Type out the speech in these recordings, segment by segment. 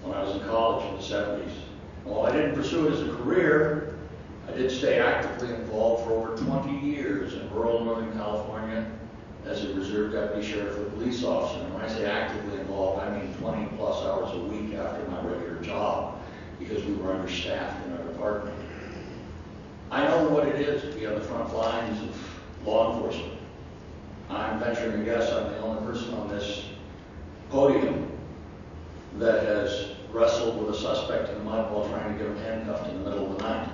when I was in college in the 70s. While I didn't pursue it as a career, I did stay actively involved for over 20 years in rural Northern California as a reserve deputy sheriff and police officer. And when I say actively involved, I mean 20 plus hours a week after my regular job, because we were understaffed in our department. I know what it is to be on the front lines of law enforcement. I'm venturing to guess I'm the only person on this podium that has wrestled with a suspect in the mud while trying to get him handcuffed in the middle of the night,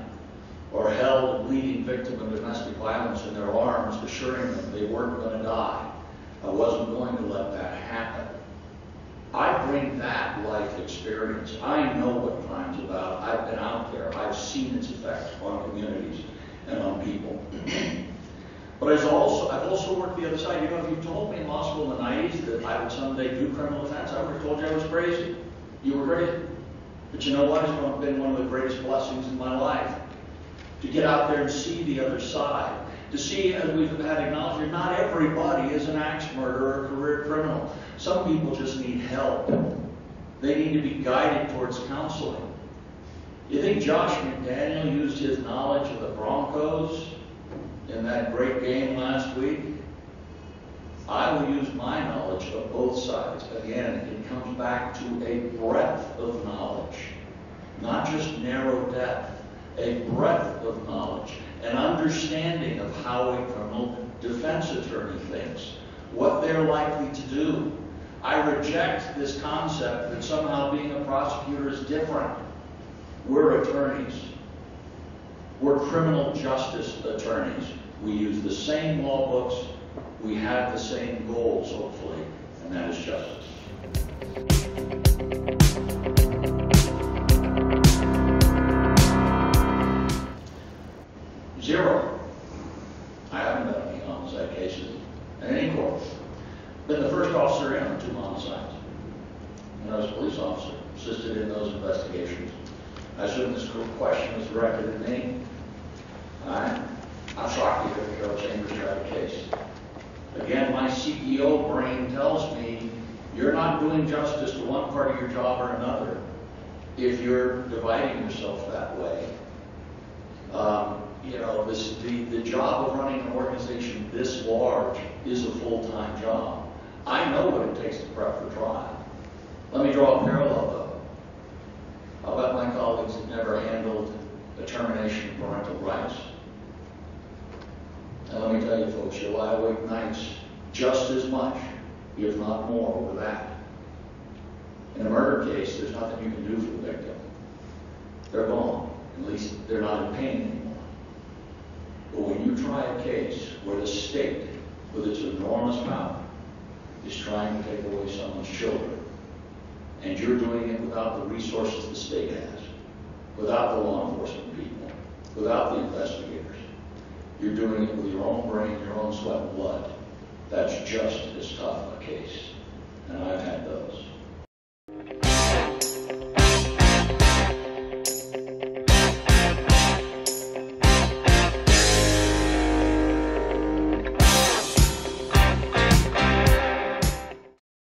or held a bleeding victim of domestic violence in their arms, assuring them they weren't going to die. I wasn't going to let that happen. I bring that life experience. I know what crime's about. I've been out there. I've seen its effect on communities and on people. But I've also worked the other side. You know, if you told me in law school in the 90s that I would someday do criminal defense, I would have told you I was crazy. You were crazy. But you know what? It's been one of the greatest blessings in my life to get out there and see the other side. To see, as we've had acknowledged, not everybody is an axe murderer or a career criminal. Some people just need help. They need to be guided towards counseling. You think Josh McDaniel used his knowledge of the Broncos in that great game last week? I will use my knowledge of both sides. Again, it comes back to a breadth of knowledge, not just narrow depth, a breadth of knowledge, an understanding of how a criminal defense attorney thinks, what they're likely to do. I reject this concept that somehow being a prosecutor is different. We're attorneys. We're criminal justice attorneys. We use the same law books. We have the same goals, hopefully, and that is justice. Zero. I haven't done any homicide cases in any court. Been the first officer in on 2 homicides. When I was a police officer, assisted in those investigations. I assume this question was directed at me. I'm shocked to hear Carol Chambers tried a case. Again, my CEO brain tells me you're not doing justice to one part of your job or another if you're dividing yourself that way. You know, the job of running an organization this large is a full-time job. I know what it takes to prep for trial. Let me draw a parallel, though. I'll bet my colleagues have never handled the termination of parental rights. And let me tell you, folks, you'll lie awake nights just as much, if not more, over that. In a murder case, there's nothing you can do for the victim. They're gone. At least they're not in pain anymore. But when you try a case where the state, with its enormous power, is trying to take away someone's children, and you're doing it without the resources the state has, without the law enforcement people, without the investigators, you're doing it with your own brain, your own sweat and blood. That's just as tough a case.